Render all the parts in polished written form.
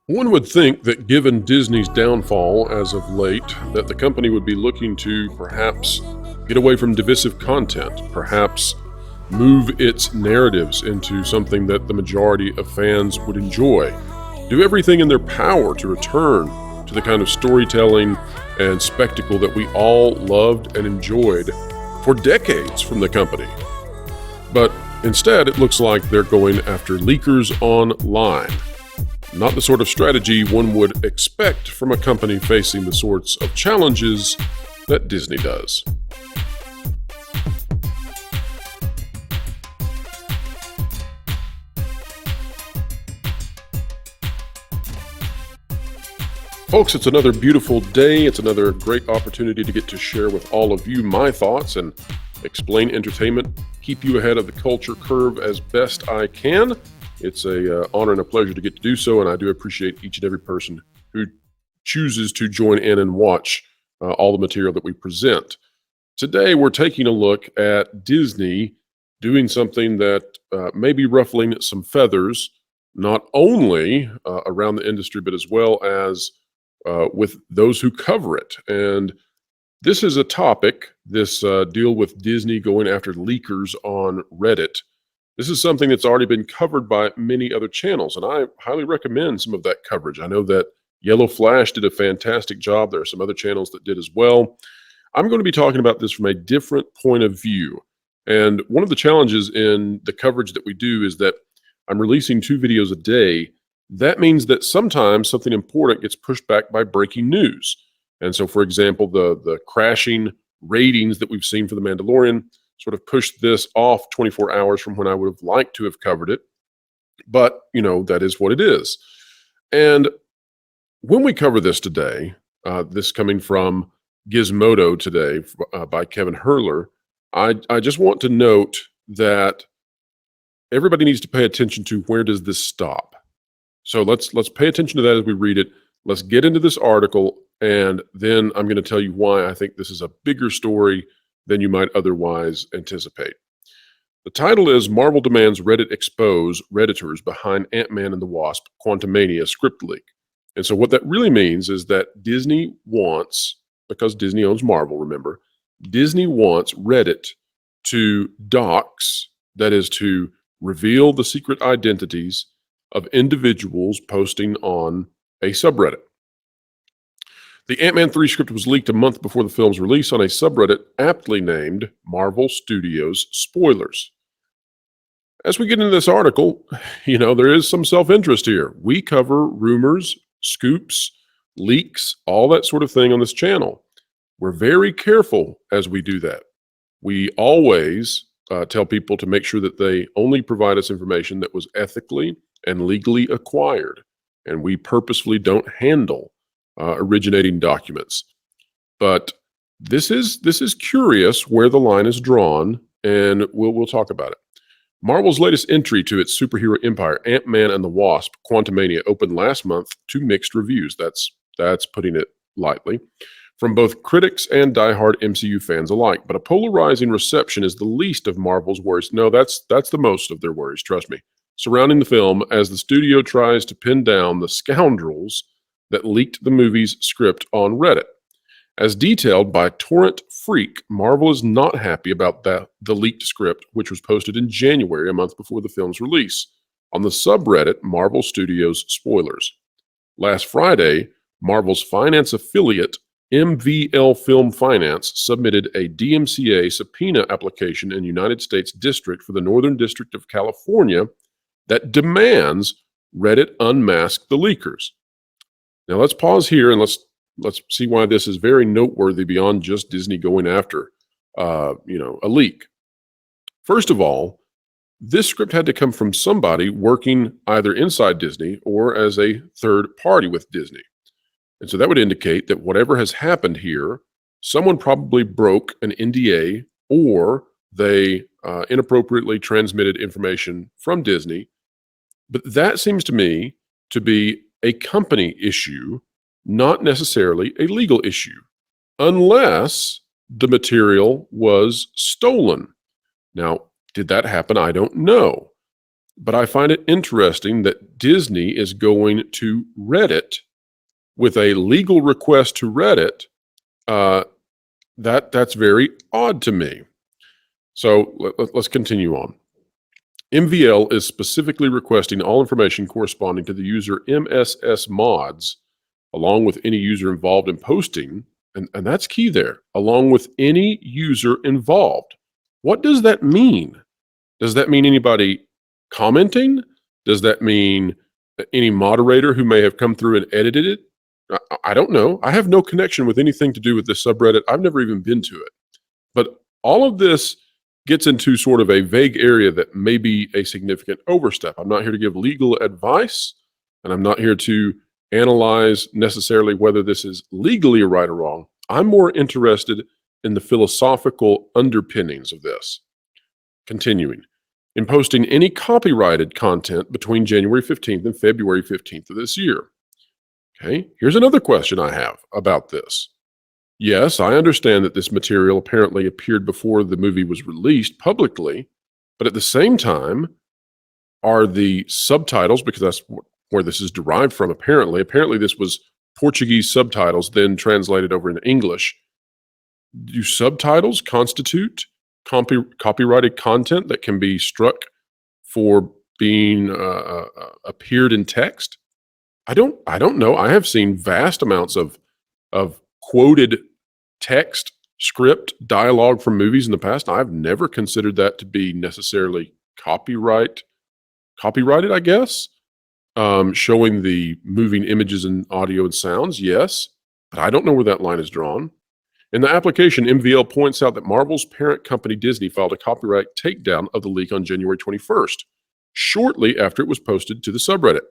One would think that given Disney's downfall as of late, that the company would be looking to perhaps get away from divisive content, perhaps move its narratives into something that the majority of fans would enjoy, do everything in their power to return to the kind of storytelling and spectacle that we all loved and enjoyed for decades from the company. But instead, it looks like they're going after leakers online. Not the sort of strategy one would expect from a company facing the sorts of challenges that Disney does. Folks, it's another beautiful day. It's another great opportunity to get to share with all of you my thoughts and explain entertainment, keep you ahead of the culture curve as best I can. It's an honor and a pleasure to get to do so, and I do appreciate each and every person who chooses to join in and watch all the material that we present. Today, we're taking a look at Disney doing something that may be ruffling some feathers, not only around the industry, but as well as with those who cover it. And this is a topic, this deal with Disney going after leakers on Reddit. This is something that's already been covered by many other channels, and I highly recommend some of that coverage. I know that Yellow Flash did a fantastic job. There are some other channels that did as well. I'm going to be talking about this from a different point of view. And one of the challenges in the coverage that we do is that I'm releasing 2 videos a day. That means that sometimes something important gets pushed back by breaking news. And so, for example, the crashing ratings that we've seen for The Mandalorian sort of pushed this off 24 hours from when I would have liked to have covered it. But, you know, that is what it is. And when we cover this today, this coming from Gizmodo today by Kevin Hurler, I just want to note that everybody needs to pay attention to where does this stop. So let's pay attention to that as we read it. Let's get into this article, and then I'm going to tell you why I think this is a bigger story than you might otherwise anticipate. The title is Marvel Demands Reddit Expose Redditors Behind Ant-Man and the Wasp Quantumania Script Leak. And so what that really means is that Disney wants, because Disney owns Marvel, remember, Disney wants Reddit to dox, that is to reveal the secret identities of individuals posting on a subreddit. The Ant-Man 3 script was leaked a month before the film's release on a subreddit aptly named Marvel Studios Spoilers. As we get into this article, you know, there is some self-interest here. We cover rumors, scoops, leaks, all that sort of thing on this channel. We're very careful as we do that. We always tell people to make sure that they only provide us information that was ethically and legally acquired, and we purposefully don't handle originating documents. But this is curious where the line is drawn, and we'll talk about it. Marvel's latest entry to its superhero empire, Ant-Man and the Wasp: Quantumania, opened last month to mixed reviews. That's putting it lightly, from both critics and diehard MCU fans alike. But a polarizing reception is the least of Marvel's worries. No, that's the most of their worries, trust me, surrounding the film, as the studio tries to pin down the scoundrels that leaked the movie's script on Reddit. As detailed by Torrent Freak, Marvel is not happy about the leaked script, which was posted in January, a month before the film's release, on the subreddit Marvel Studios Spoilers. Last Friday, Marvel's finance affiliate, MVL Film Finance, submitted a DMCA subpoena application in United States District for the Northern District of California that demands Reddit unmask the leakers. Now let's pause here and let's see why this is very noteworthy beyond just Disney going after, a leak. First of all, this script had to come from somebody working either inside Disney or as a third party with Disney. And so that would indicate that whatever has happened here, someone probably broke an NDA or they inappropriately transmitted information from Disney. But that seems to me to be a company issue, not necessarily a legal issue, unless the material was stolen. Now, did that happen? I don't know. But I find it interesting that Disney is going to Reddit with a legal request to Reddit. That's very odd to me. So let's continue on. MVL is specifically requesting all information corresponding to the user MSS mods, along with any user involved in posting, and that's key there, along with any user involved. What does that mean? Does that mean anybody commenting? Does that mean any moderator who may have come through and edited it? I don't know. I have no connection with anything to do with this subreddit. I've never even been to it. But all of this gets into sort of a vague area that may be a significant overstep. I'm not here to give legal advice, and I'm not here to analyze necessarily whether this is legally right or wrong. I'm more interested in the philosophical underpinnings of this. Continuing. In posting any copyrighted content between January 15th and February 15th of this year. Okay, here's another question I have about this. Yes, I understand that this material apparently appeared before the movie was released publicly, but at the same time, are the subtitles, because that's where this is derived from apparently this was Portuguese subtitles then translated over into English. Do subtitles constitute copyrighted content that can be struck for being appeared in text? I don't know. I have seen vast amounts of quoted text, script, dialogue from movies in the past. I've never considered that to be necessarily copyrighted, I guess. Showing the moving images and audio and sounds, yes, but I don't know where that line is drawn. In the application, MVL points out that Marvel's parent company Disney filed a copyright takedown of the leak on January 21st, shortly after it was posted to the subreddit.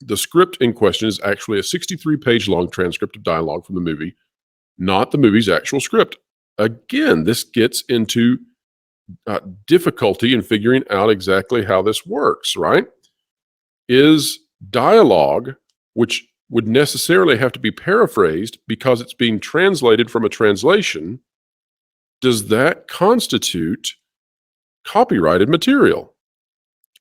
The script in question is actually a 63-page long transcript of dialogue from the movie, not the movie's actual script. Again, this gets into difficulty in figuring out exactly how this works, right? Is dialogue, which would necessarily have to be paraphrased because it's being translated from a translation, does that constitute copyrighted material?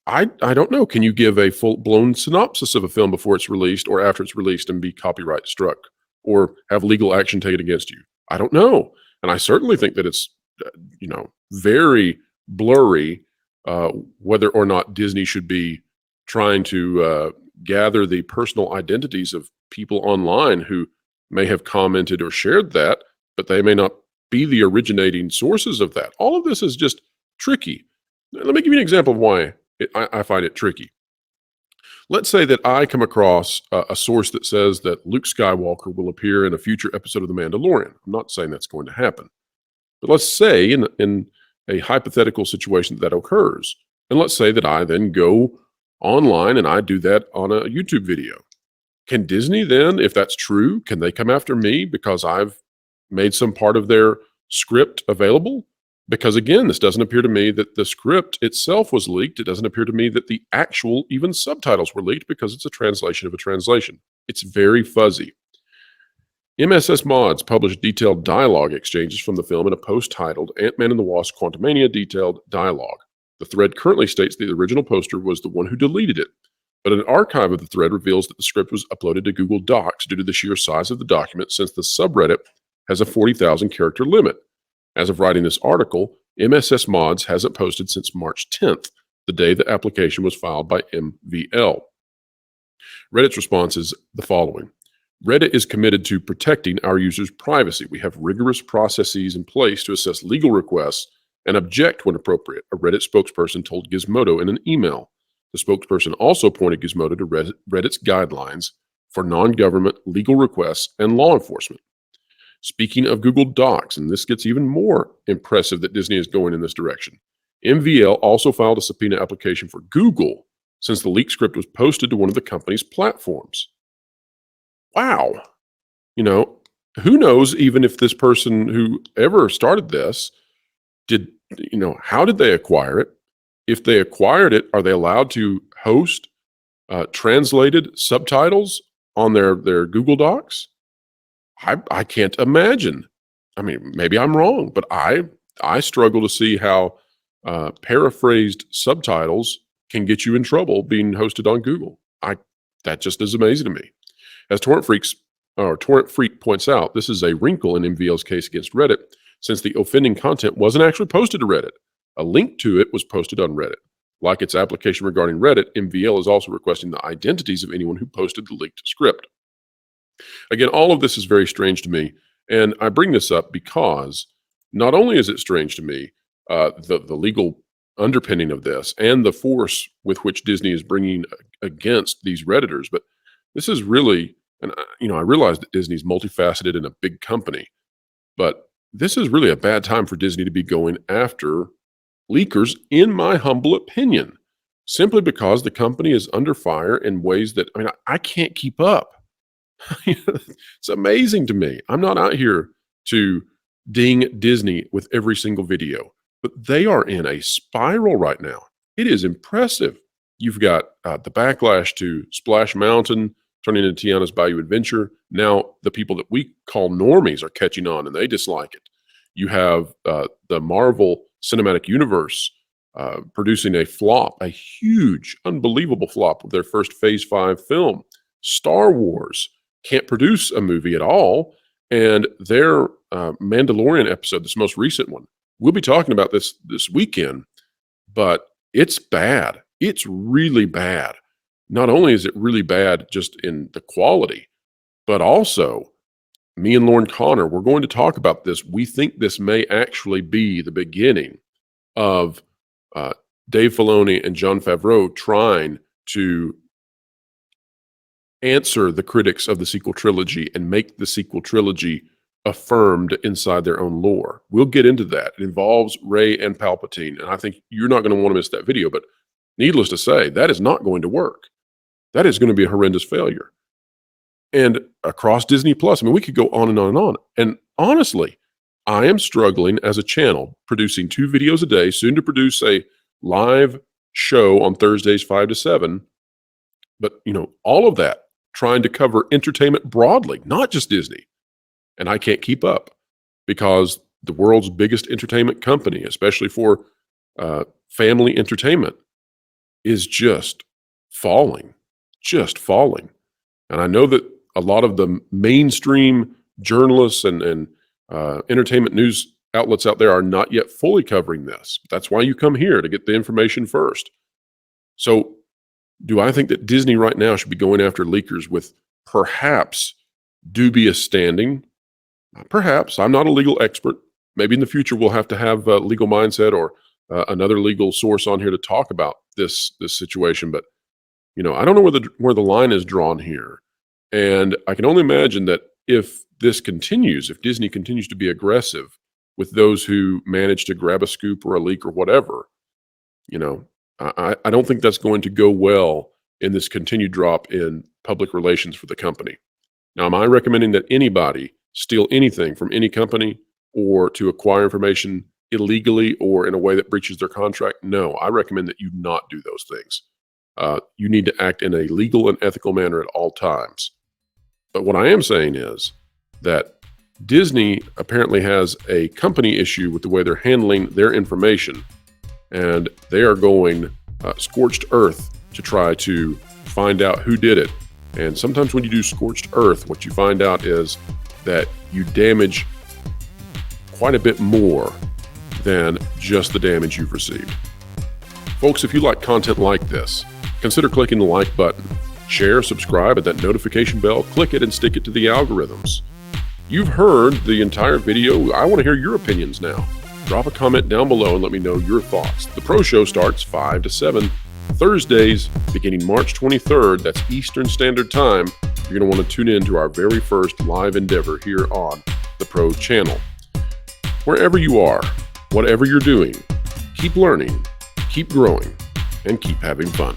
I don't know. Can you give a full-blown synopsis of a film before it's released or after it's released and be copyright struck or have legal action taken against you? I don't know. And I certainly think that it's, very blurry whether or not Disney should be trying to gather the personal identities of people online who may have commented or shared that, but they may not be the originating sources of that. All of this is just tricky. Let me give you an example of why I find it tricky. Let's say that I come across a source that says that Luke Skywalker will appear in a future episode of The Mandalorian. I'm not saying that's going to happen. But let's say in a hypothetical situation that occurs, and let's say that I then go online and I do that on a YouTube video. Can Disney then, if that's true, can they come after me because I've made some part of their script available? Because again, this doesn't appear to me that the script itself was leaked. It doesn't appear to me that the actual even subtitles were leaked because it's a translation of a translation. It's very fuzzy. MSS Mods published detailed dialogue exchanges from the film in a post titled Ant-Man and the Wasp Quantumania Detailed Dialogue. The thread currently states that the original poster was the one who deleted it, but an archive of the thread reveals that the script was uploaded to Google Docs due to the sheer size of the document, since the subreddit has a 40,000 character limit. As of writing this article, MSS Mods hasn't posted since March 10th, the day the application was filed by MVL. Reddit's response is the following. Reddit is committed to protecting our users' privacy. We have rigorous processes in place to assess legal requests and object when appropriate, a Reddit spokesperson told Gizmodo in an email. The spokesperson also pointed Gizmodo to Reddit's guidelines for non-government legal requests and law enforcement. Speaking of Google Docs, and this gets even more impressive that Disney is going in this direction, MVL also filed a subpoena application for Google since the leaked script was posted to one of the company's platforms. Wow. Who knows even if this person who ever started this how did they acquire it? If they acquired it, are they allowed to host translated subtitles on their Google Docs? I can't imagine. I mean, maybe I'm wrong, but I struggle to see how paraphrased subtitles can get you in trouble being hosted on Google. That just is amazing to me. As Torrent Freak points out, this is a wrinkle in MVL's case against Reddit, since the offending content wasn't actually posted to Reddit. A link to it was posted on Reddit. Like its application regarding Reddit, MVL is also requesting the identities of anyone who posted the leaked script. Again, all of this is very strange to me, and I bring this up because not only is it strange to me, the legal underpinning of this and the force with which Disney is bringing against these Redditors, but this is really, and I realize that Disney's multifaceted and a big company, but this is really a bad time for Disney to be going after leakers, in my humble opinion, simply because the company is under fire in ways that, I can't keep up. It's amazing to me. I'm not out here to ding Disney with every single video, but they are in a spiral right now. It is impressive. You've got the backlash to Splash Mountain turning into Tiana's Bayou Adventure. Now the people that we call normies are catching on and they dislike it. You have the Marvel Cinematic Universe producing a flop, a huge, unbelievable flop of their first Phase 5 film. Star Wars can't produce a movie at all, and their Mandalorian episode, this most recent one, we'll be talking about this weekend, but it's bad. It's really bad. Not only is it really bad just in the quality, but also me and Lauren Connor, we're going to talk about this. We think this may actually be the beginning of Dave Filoni and Jon Favreau trying to answer the critics of the sequel trilogy and make the sequel trilogy affirmed inside their own lore. We'll get into that. It involves Rey and Palpatine, and I think you're not going to want to miss that video, but needless to say, that is not going to work. That is going to be a horrendous failure. And across Disney Plus, we could go on and on and on. And honestly, I am struggling as a channel producing 2 videos a day, soon to produce a live show on Thursdays 5 to 7. But, all of that trying to cover entertainment broadly, not just Disney. And I can't keep up because the world's biggest entertainment company, especially for family entertainment, is just falling. And I know that a lot of the mainstream journalists and entertainment news outlets out there are not yet fully covering this. That's why you come here, to get the information first. So do I think that Disney right now should be going after leakers with perhaps dubious standing? Perhaps. I'm not a legal expert. Maybe in the future we'll have to have a legal mindset or another legal source on here to talk about this situation. But I don't know where the line is drawn here. And I can only imagine that if this continues, if Disney continues to be aggressive with those who manage to grab a scoop or a leak or whatever, I don't think that's going to go well in this continued drop in public relations for the company. Now, am I recommending that anybody steal anything from any company or to acquire information illegally or in a way that breaches their contract? No, I recommend that you not do those things. You need to act in a legal and ethical manner at all times. But what I am saying is that Disney apparently has a company issue with the way they're handling their information, and they are going scorched earth to try to find out who did it. And sometimes when you do scorched earth, what you find out is that you damage quite a bit more than just the damage you've received. Folks, if you like content like this, consider clicking the like button. Share, subscribe, and that notification bell, click it and stick it to the algorithms. You've heard the entire video. I want to hear your opinions now. Drop a comment down below and let me know your thoughts. The Pro Show starts 5 to 7 Thursdays beginning March 23rd. That's Eastern Standard Time. You're going to want to tune in to our very first live endeavor here on the Pro Channel. Wherever you are, whatever you're doing, keep learning, keep growing, and keep having fun.